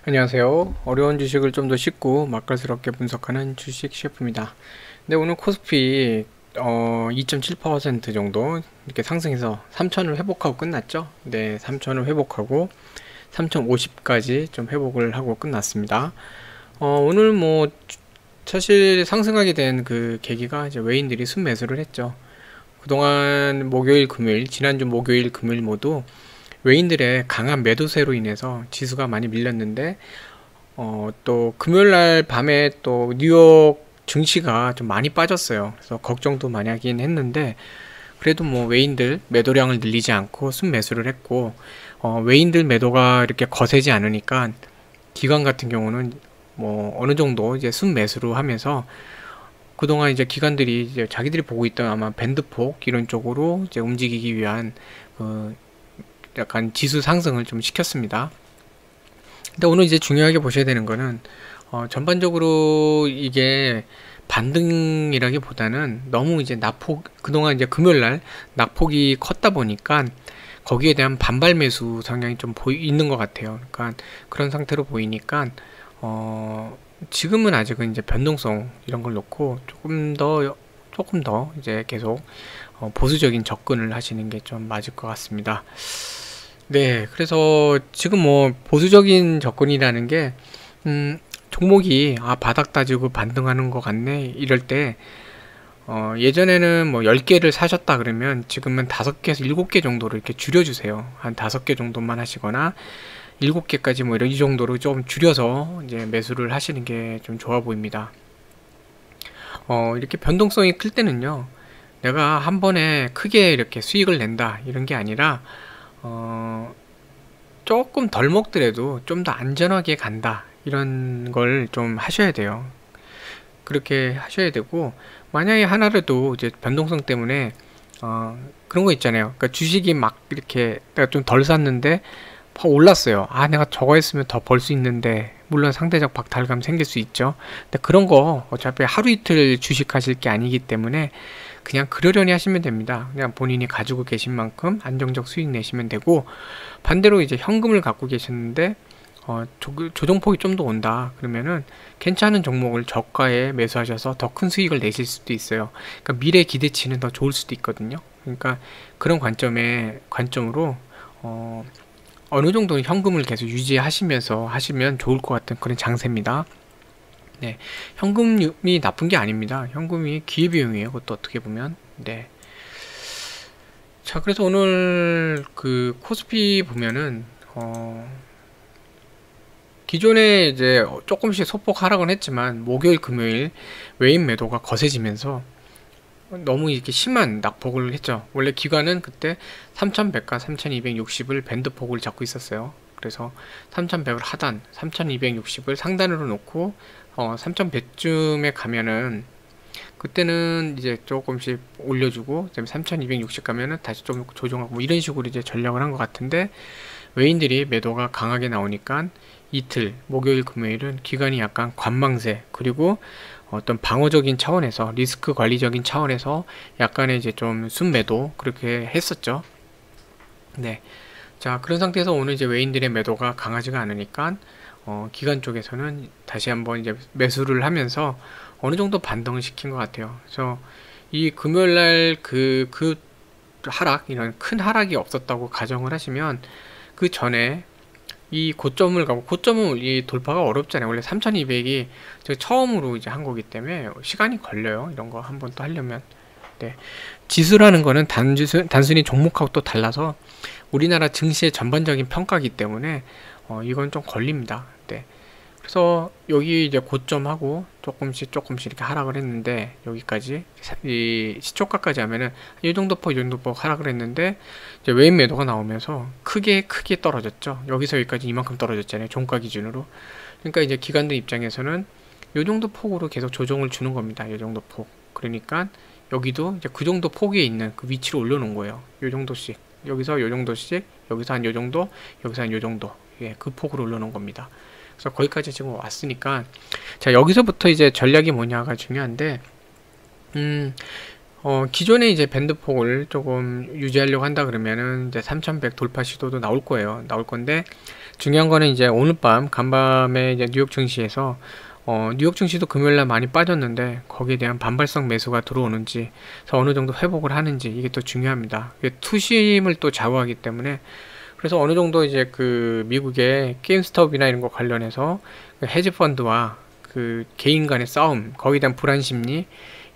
안녕하세요. 어려운 주식을 좀 더 쉽고 맛깔스럽게 분석하는 주식 셰프입니다. 네, 오늘 코스피 2.7% 정도 이렇게 상승해서 3천을 회복하고 끝났죠. 네, 3천을 회복하고 3,050까지 좀 회복을 하고 끝났습니다. 오늘 뭐 사실 상승하게 된 그 계기가 이제 외인들이 순매수를 했죠. 그동안 목요일, 금요일, 지난주 목요일, 금요일 모두 외인들의 강한 매도세로 인해서 지수가 많이 밀렸는데 또 금요일날 밤에 또 뉴욕 증시가 좀 많이 빠졌어요. 그래서 걱정도 많이 하긴 했는데 그래도 뭐 외인들 매도량을 늘리지 않고 순매수를 했고 외인들 매도가 이렇게 거세지 않으니까 기관 같은 경우는 뭐 어느 정도 이제 순매수로 하면서 그동안 이제 기관들이 이제 자기들이 보고 있던 아마 밴드폭 이런 쪽으로 이제 움직이기 위한 그 약간 지수 상승을 좀 시켰습니다. 근데 오늘 이제 중요하게 보셔야 되는 거는 전반적으로 이게 반등이라기보다는 너무 이제 낙폭 그동안 이제 금요일날 낙폭이 컸다 보니까 거기에 대한 반발 매수 성향이 좀 있는 것 같아요. 그러니까 그런 상태로 보이니까 지금은 아직은 이제 변동성 이런 걸 놓고 조금 더 이제 계속 보수적인 접근을 하시는 게 좀 맞을 것 같습니다. 네, 그래서 지금 뭐 보수적인 접근이라는 게 종목이 바닥 다지고 반등하는 것 같네 이럴 때 예전에는 뭐 10개를 사셨다 그러면 지금은 5개에서 7개 정도로 이렇게 줄여주세요. 한 5개 정도만 하시거나 7개까지 뭐 이런 이 정도로 좀 줄여서 이제 매수를 하시는 게 좀 좋아 보입니다. 이렇게 변동성이 클 때는요, 내가 한 번에 크게 이렇게 수익을 낸다 이런 게 아니라 조금 덜 먹더라도 좀 더 안전하게 간다 이런 걸 좀 하셔야 돼요. 그렇게 하셔야 되고 만약에 하나라도 이제 변동성 때문에 그런 거 있잖아요. 그러니까 주식이 막 이렇게 내가 좀 덜 샀는데 막 올랐어요. 내가 저거 했으면 더 벌 수 있는데 물론 상대적 박탈감 생길 수 있죠. 근데 그런 거 어차피 하루 이틀 주식하실 게 아니기 때문에 그냥 그러려니 하시면 됩니다. 그냥 본인이 가지고 계신 만큼 안정적 수익 내시면 되고 반대로 이제 현금을 갖고 계셨는데 조정폭이 좀 더 온다 그러면은 괜찮은 종목을 저가에 매수하셔서 더 큰 수익을 내실 수도 있어요. 그러니까 미래 기대치는 더 좋을 수도 있거든요. 그러니까 그런 관점으로 어느 정도 현금을 계속 유지하시면서 하시면 좋을 것 같은 그런 장세입니다. 네, 현금이 나쁜 게 아닙니다. 현금이 기회비용이에요. 그것도 어떻게 보면. 네. 자, 그래서 오늘 그 코스피 보면은 기존에 이제 조금씩 소폭 하락은 했지만 목요일, 금요일 외인 매도가 거세지면서 너무 이렇게 심한 낙폭을 했죠. 원래 기관은 그때 3100과 3260을 밴드폭을 잡고 있었어요. 그래서 3100을 하단, 3260을 상단으로 놓고 3100쯤에 가면은 그때는 이제 조금씩 올려주고 그다음에 3260 가면은 다시 좀 조정하고 뭐 이런 식으로 이제 전략을 한 것 같은데 외인들이 매도가 강하게 나오니까 이틀 목요일 금요일은 기관이 약간 관망세 그리고 어떤 방어적인 차원에서 리스크 관리적인 차원에서 약간의 이제 좀 순매도 그렇게 했었죠. 네. 자, 그런 상태에서 오늘 이제 외인들의 매도가 강하지가 않으니까 기관 쪽에서는 다시 한번 이제 매수를 하면서 어느 정도 반등을 시킨 것 같아요. 그래서 이 금요일 날그 하락, 이런 큰 하락이 없었다고 가정을 하시면 그 전에 이 고점을 가고 고점은 이 돌파가 어렵잖아요. 원래 3200이 제가 처음으로 이제 한 거기 때문에 시간이 걸려요. 이런 거 한번 또 하려면. 네. 지수라는 거는 단순히 종목하고 또 달라서 우리나라 증시의 전반적인 평가이기 때문에 이건 좀 걸립니다. 네. 그래서 여기 이제 고점하고 조금씩 이렇게 하락을 했는데 여기까지 이 시초가까지 하면은 이 정도 폭 하락을 했는데 이제 외인 매도가 나오면서 크게 떨어졌죠. 여기서 여기까지 이만큼 떨어졌잖아요. 종가 기준으로. 그러니까 이제 기관들 입장에서는 이 정도 폭으로 계속 조정을 주는 겁니다. 이 정도 폭. 그러니까 여기도 이제 그 정도 폭에 있는 그 위치로 올려놓은 거예요. 이 정도씩. 여기서 요 정도씩, 여기서 한 요 정도, 여기서 한 요 정도. 예, 그 폭으로 올려놓은 겁니다. 그래서 거기까지 지금 왔으니까 자, 여기서부터 이제 전략이 뭐냐가 중요한데 기존에 이제 밴드폭을 조금 유지하려고 한다 그러면은 이제 3100 돌파 시도도 나올 거예요. 나올 건데 중요한 거는 이제 오늘 밤 간밤에 이제 뉴욕 증시에서 뉴욕 증시도 금요일날 많이 빠졌는데 거기에 대한 반발성 매수가 들어오는지, 그래서 어느 정도 회복을 하는지, 이게 또 중요합니다. 이게 투심을 또 좌우하기 때문에. 그래서 어느 정도 이제 그 미국의 게임스톱이나 이런 거 관련해서 그 헤지펀드와 그 개인 간의 싸움, 거기에 대한 불안 심리,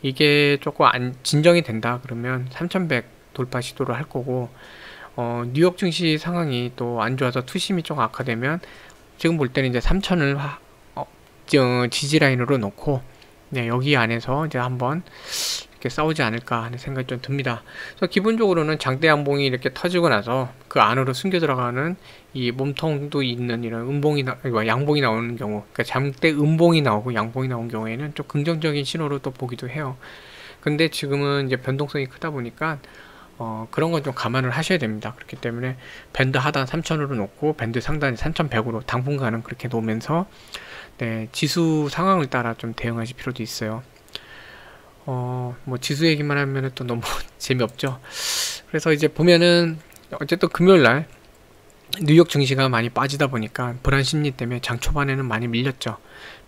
이게 조금 진정이 된다 그러면 3100 돌파 시도를 할 거고, 뉴욕 증시 상황이 또 안 좋아서 투심이 좀 악화되면 지금 볼 때는 이제 3000을 지지 라인으로 놓고, 네, 여기 안에서 이제 한번 이렇게 싸우지 않을까 하는 생각이 좀 듭니다. 그래서 기본적으로는 장대 양봉이 이렇게 터지고 나서 그 안으로 숨겨 들어가는 이 몸통도 있는 이런 양봉이 나오는 경우, 그러니까 장대 음봉이 나오고 양봉이 나온 경우에는 좀 긍정적인 신호로 또 보기도 해요. 근데 지금은 이제 변동성이 크다 보니까 그런 건 좀 감안을 하셔야 됩니다. 그렇기 때문에 밴드 하단 3000으로 놓고 밴드 상단 3100으로 당분간은 그렇게 놓으면서, 네, 지수 상황을 따라 좀 대응하실 필요도 있어요. 뭐 지수 얘기만 하면은 또 너무 재미없죠. 그래서 이제 보면은 어쨌든 금요일날 뉴욕 증시가 많이 빠지다 보니까 불안 심리 때문에 장 초반에는 많이 밀렸죠.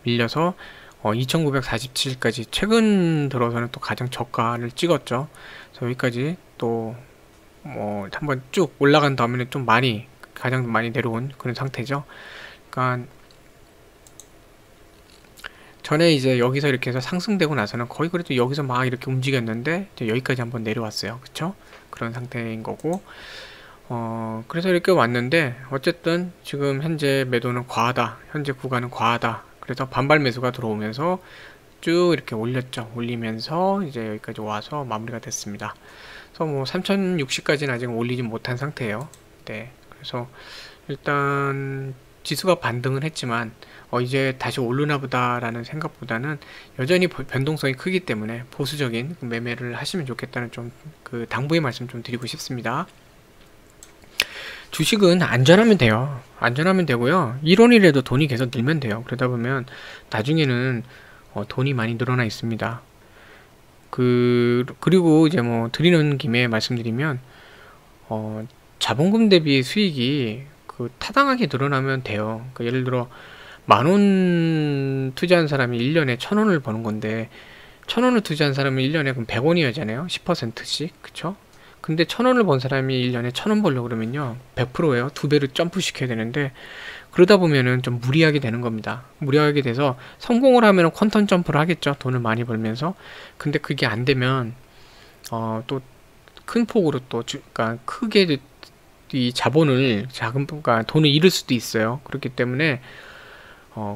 밀려서 2947까지 최근 들어서는 또 가장 저가를 찍었죠. 그래서 여기까지 또 뭐 한번 쭉 올라간 다음에는 좀 많이, 가장 많이 내려온 그런 상태죠. 그러니까 전에 이제 여기서 이렇게 해서 상승되고 나서는 거의 그래도 여기서 막 이렇게 움직였는데 이제 여기까지 한번 내려왔어요. 그쵸? 그런 상태인 거고, 그래서 이렇게 왔는데 어쨌든 지금 현재 매도는 과하다, 현재 구간은 과하다, 그래서 반발 매수가 들어오면서 쭉 이렇게 올렸죠. 올리면서 이제 여기까지 와서 마무리가 됐습니다. 그래서 뭐 3060까지는 아직 올리진 못한 상태예요. 네, 그래서 일단 지수가 반등을 했지만 이제 다시 오르나 보다라는 생각보다는 여전히 변동성이 크기 때문에 보수적인 매매를 하시면 좋겠다는 좀 그 당부의 말씀 좀 드리고 싶습니다. 주식은 안전하면 돼요. 안전하면 되고요. 1원이라도 돈이 계속 늘면 돼요. 그러다 보면 나중에는 돈이 많이 늘어나 있습니다. 그리고 이제 뭐 드리는 김에 말씀드리면, 자본금 대비 수익이 타당하게 늘어나면 돼요. 그러니까 예를 들어 10,000원 투자한 사람이 1년에 1,000원을 버는 건데, 1,000원을 투자한 사람은 1년에 그럼 100원이잖아요. 10%씩. 그쵸? 근데 1,000원을 번 사람이 1년에 1,000원 벌려고 그러면요, 100%예요. 2배로 점프 시켜야 되는데, 그러다 보면은 좀 무리하게 되는 겁니다. 무리하게 돼서 성공을 하면은 퀀텀 점프를 하겠죠. 돈을 많이 벌면서. 근데 그게 안 되면 또 큰 폭으로 또 그러니까 크게 이 자본을 그러니까 돈을 잃을 수도 있어요. 그렇기 때문에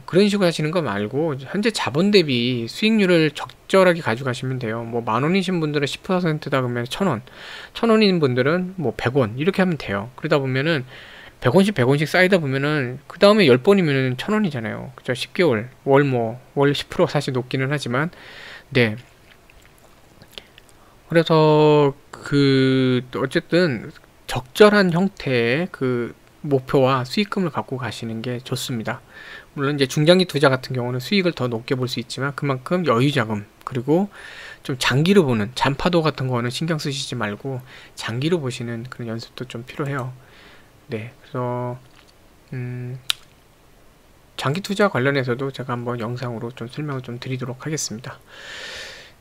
그런 식으로 하시는 거 말고 현재 자본 대비 수익률을 적절하게 가져가시면 돼요. 뭐 10,000원이신 분들은 10%다 그러면 1,000원, 1,000원인 분들은 뭐 100원 이렇게 하면 돼요. 그러다 보면은 100원씩 100원씩 쌓이다 보면은 그 다음에 10번이면은 1,000원이잖아요. 그죠? 10개월 월 10% 사실 높기는 하지만, 네. 그래서 어쨌든 적절한 형태의 그 목표와 수익금을 갖고 가시는 게 좋습니다. 물론 이제 중장기 투자 같은 경우는 수익을 더 높게 볼 수 있지만 그만큼 여유자금, 그리고 좀 장기로 보는 잔파도 같은 거는 신경 쓰시지 말고 장기로 보시는 그런 연습도 좀 필요해요. 네, 그래서 장기 투자 관련해서도 제가 한번 영상으로 좀 설명을 좀 드리도록 하겠습니다.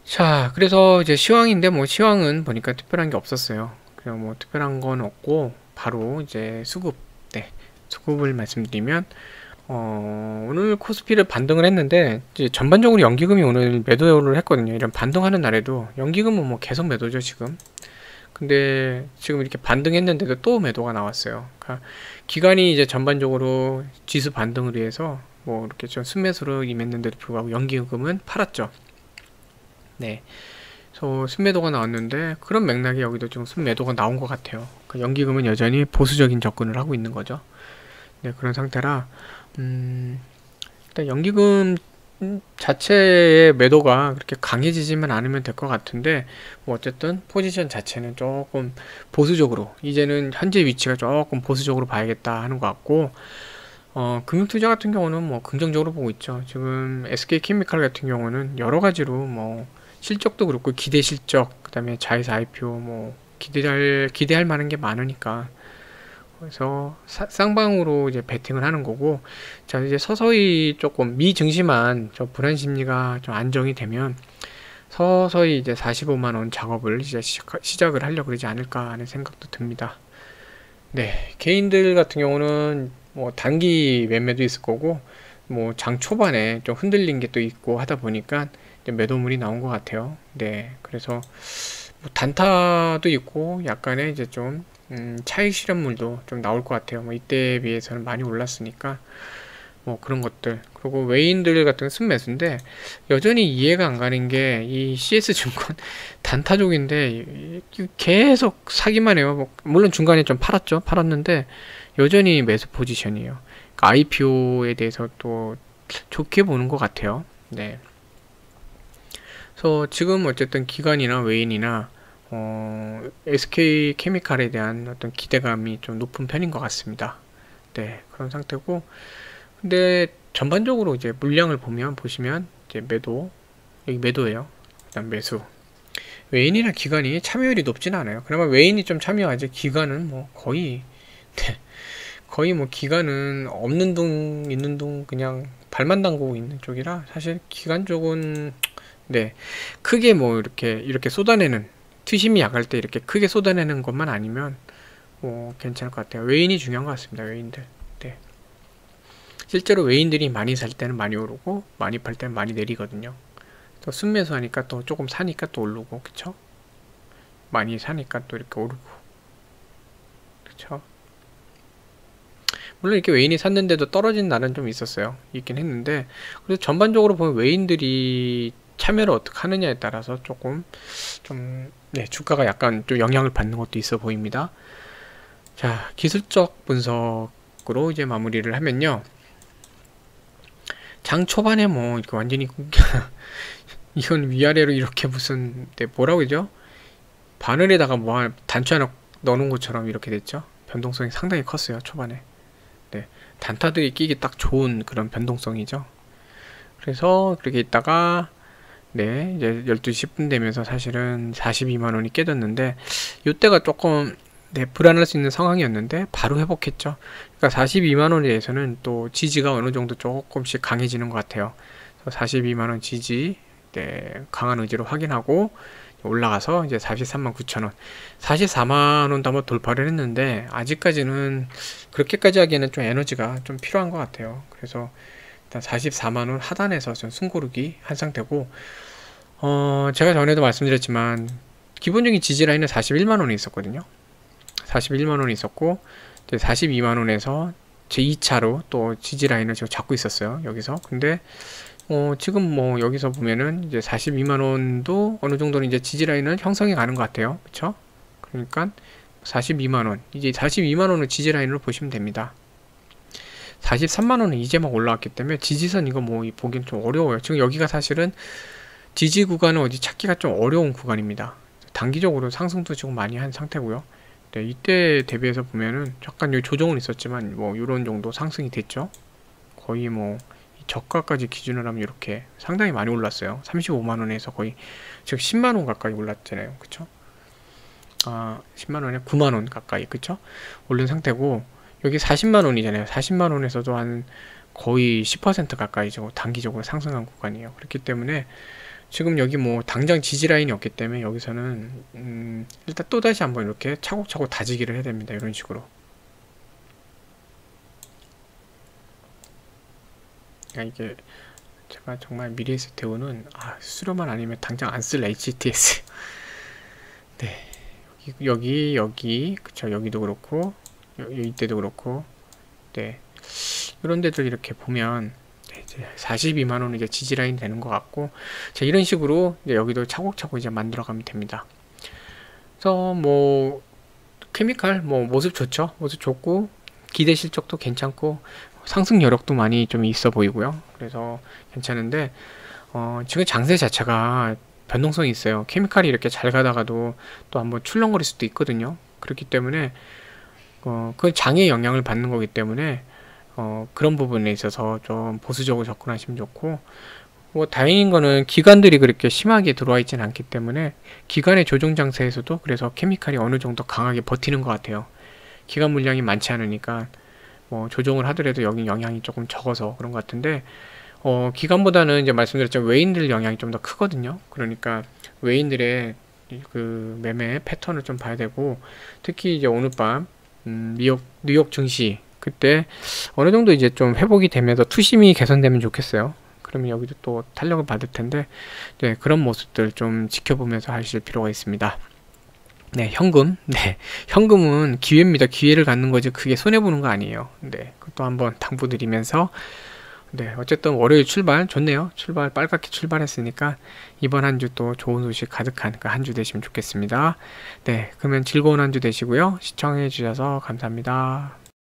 자, 그래서 이제 시황인데 뭐 시황은 보니까 특별한 게 없었어요. 그냥 뭐 특별한 건 없고 바로 이제 수급, 네, 수급을 말씀드리면 오늘 코스피를 반등을 했는데 이제 전반적으로 연기금이 오늘 매도를 했거든요. 이런 반등하는 날에도 연기금은 뭐 계속 매도죠 지금. 근데 지금 이렇게 반등했는데도 또 매도가 나왔어요. 그러니까 기관이 이제 전반적으로 지수 반등을 위해서 뭐 이렇게 좀 순매수로 임했는데도 불구하고 연기금은 팔았죠. 네. 그래서 순매도가 나왔는데 그런 맥락에 여기도 좀 순매도가 나온 것 같아요. 그러니까 연기금은 여전히 보수적인 접근을 하고 있는 거죠. 네, 그런 상태라 일단 연기금 자체의 매도가 그렇게 강해지지만 않으면 될 것 같은데, 뭐 어쨌든 포지션 자체는 조금 보수적으로, 이제는 현재 위치가 조금 보수적으로 봐야겠다 하는 것 같고, 금융투자 같은 경우는 뭐 긍정적으로 보고 있죠. 지금 SK케미칼 같은 경우는 여러 가지로 뭐 실적도 그렇고 기대 실적, 그 다음에 자회사 IPO 뭐 기대할 만한 게 많으니까 그래서 쌍방으로 이제 베팅을 하는 거고, 자 이제 서서히 조금 미증시만 저 불안 심리가 좀 안정이 되면 서서히 이제 45만 원 작업을 이제 시작을 하려고 그러지 않을까 하는 생각도 듭니다. 네, 개인들 같은 경우는 뭐 단기 매매도 있을 거고, 뭐 장 초반에 좀 흔들린 게 또 있고 하다 보니까 이제 매도물이 나온 것 같아요. 네, 그래서 뭐 단타도 있고 약간의 이제 좀 차익 실현물도 좀 나올 것 같아요. 뭐 이때에 비해서는 많이 올랐으니까 뭐 그런 것들. 그리고 외인들 같은 순매수인데 여전히 이해가 안 가는 게 이 CS증권 단타족인데 계속 사기만 해요. 뭐 물론 중간에 좀 팔았는데 여전히 매수 포지션이에요. 그러니까 IPO에 대해서 또 좋게 보는 것 같아요. 네. 그래서 지금 어쨌든 기관이나 외인이나 SK 케미칼에 대한 어떤 기대감이 좀 높은 편인 것 같습니다. 네, 그런 상태고, 근데 전반적으로 이제 물량을 보시면 이제 매도, 여기 매도예요. 그다음 매수. 외인이나 기관이 참여율이 높진 않아요. 그러면 외인이 좀 참여하지, 기관은 뭐 거의 네, 거의 뭐 기관은 없는 둥 있는 둥 그냥 발만 담그고 있는 쪽이라 사실 기관 쪽은 네, 크게 뭐 이렇게 쏟아내는, 투심이 약할 때 이렇게 크게 쏟아내는 것만 아니면 뭐 괜찮을 것 같아요. 외인이 중요한 것 같습니다. 외인들. 네. 실제로 외인들이 많이 살 때는 많이 오르고 많이 팔 때는 많이 내리거든요. 또 순매수 하니까 또 조금 사니까 또 오르고, 그쵸? 많이 사니까 또 이렇게 오르고, 그쵸? 물론 이렇게 외인이 샀는데도 떨어진 날은 좀 있었어요. 있긴 했는데, 그래서 전반적으로 보면 외인들이 참여를 어떻게 하느냐에 따라서 조금 네, 주가가 약간 좀 영향을 받는 것도 있어 보입니다. 자, 기술적 분석으로 이제 마무리를 하면요. 장 초반에 뭐 이렇게 완전히 이건 위아래로 이렇게 무슨 네, 뭐라고 그러죠? 바늘에다가 뭐 단추 하나 넣어놓은 것처럼 이렇게 됐죠. 변동성이 상당히 컸어요, 초반에. 네, 단타들이 끼기 딱 좋은 그런 변동성이죠. 그래서 그렇게 있다가 네, 이제 12시 10분 되면서 사실은 42만원이 깨졌는데 이때가 조금 네, 불안할 수 있는 상황이었는데 바로 회복했죠. 그러니까 42만원에 대해서는 또 지지가 어느 정도 조금씩 강해지는 것 같아요. 42만원 지지 네, 강한 의지로 확인하고 올라가서 이제 43만 9천원 44만원도 한번 돌파를 했는데 아직까지는 그렇게까지 하기에는 좀 에너지가 좀 필요한 것 같아요. 그래서 일단 44만원 하단에서 좀 숨고르기 한 상태고, 제가 전에도 말씀드렸지만 기본적인 지지 라인은 41만원에 있었거든요. 41만원이 있었고 이제 42만원에서 제 2차로 또 지지 라인을 지금 잡고 있었어요, 여기서. 근데 지금 뭐 여기서 보면은 이제 42만원도 어느 정도는 이제 지지 라인을 형성해 가는 것 같아요. 그쵸? 그러니까 42만원, 이제 42만원을 지지 라인으로 보시면 됩니다. 43만원은 이제 막 올라왔기 때문에 지지선 이거 뭐 보기엔 좀 어려워요. 지금 여기가 사실은 지지 구간은 어디 찾기가 좀 어려운 구간입니다. 단기적으로 상승도 지금 많이 한 상태고요. 네, 이때 대비해서 보면은 약간 여기 조정은 있었지만 뭐 이런 정도 상승이 됐죠. 거의 뭐 저가까지 기준으로 하면 이렇게 상당히 많이 올랐어요. 35만원에서 거의 즉 10만원 가까이 올랐잖아요. 그쵸? 아, 10만원에 9만원 가까이, 그쵸? 오른 상태고 여기 40만원이잖아요. 40만원에서도 한 거의 10% 가까이 단기적으로 상승한 구간이에요. 그렇기 때문에 지금 여기 뭐 당장 지지 라인이 없기 때문에 여기서는 일단 또다시 한번 이렇게 차곡차곡 다지기를 해야 됩니다. 이런 식으로. 이게 제가 정말 미래에셋대우는 수료만 아니면 당장 안 쓸 HTS. 네, 여기 그쵸, 여기도 그렇고 이때도 그렇고 네, 이런 데들 이렇게 보면 42만원 이제 지지라인 되는 것 같고, 자, 이런 식으로 이제 여기도 차곡차곡 이제 만들어가면 됩니다. 그래서 뭐 케미칼 뭐 모습 좋죠. 모습 좋고 기대 실적도 괜찮고 상승 여력도 많이 좀 있어 보이고요. 그래서 괜찮은데 지금 장세 자체가 변동성이 있어요. 케미칼이 이렇게 잘 가다가도 또 한번 출렁거릴 수도 있거든요. 그렇기 때문에 그 장에 영향을 받는 거기 때문에 그런 부분에 있어서 좀 보수적으로 접근하시면 좋고, 뭐 다행인 거는 기관들이 그렇게 심하게 들어와 있지는 않기 때문에 기관의 조정 장세에서도 그래서 케미칼이 어느 정도 강하게 버티는 것 같아요. 기관 물량이 많지 않으니까 뭐 조정을 하더라도 여기 영향이 조금 적어서 그런 것 같은데, 기관보다는 이제 말씀드렸지만 외인들 영향이 좀 더 크거든요. 그러니까 외인들의 그 매매 패턴을 좀 봐야 되고, 특히 이제 오늘 밤 뉴욕 증시 그때 어느 정도 이제 좀 회복이 되면서 투심이 개선되면 좋겠어요. 그러면 여기도 또 탄력을 받을 텐데, 네, 그런 모습들 좀 지켜보면서 하실 필요가 있습니다. 네, 현금. 네, 현금은 기회입니다. 기회를 갖는 거지 그게 손해보는 거 아니에요. 네, 그것도 한번 당부드리면서, 네, 어쨌든 월요일 출발 좋네요. 출발 빨갛게 출발했으니까 이번 한 주 또 좋은 소식 가득한 그 한 주 되시면 좋겠습니다. 네, 그러면 즐거운 한 주 되시고요. 시청해 주셔서 감사합니다.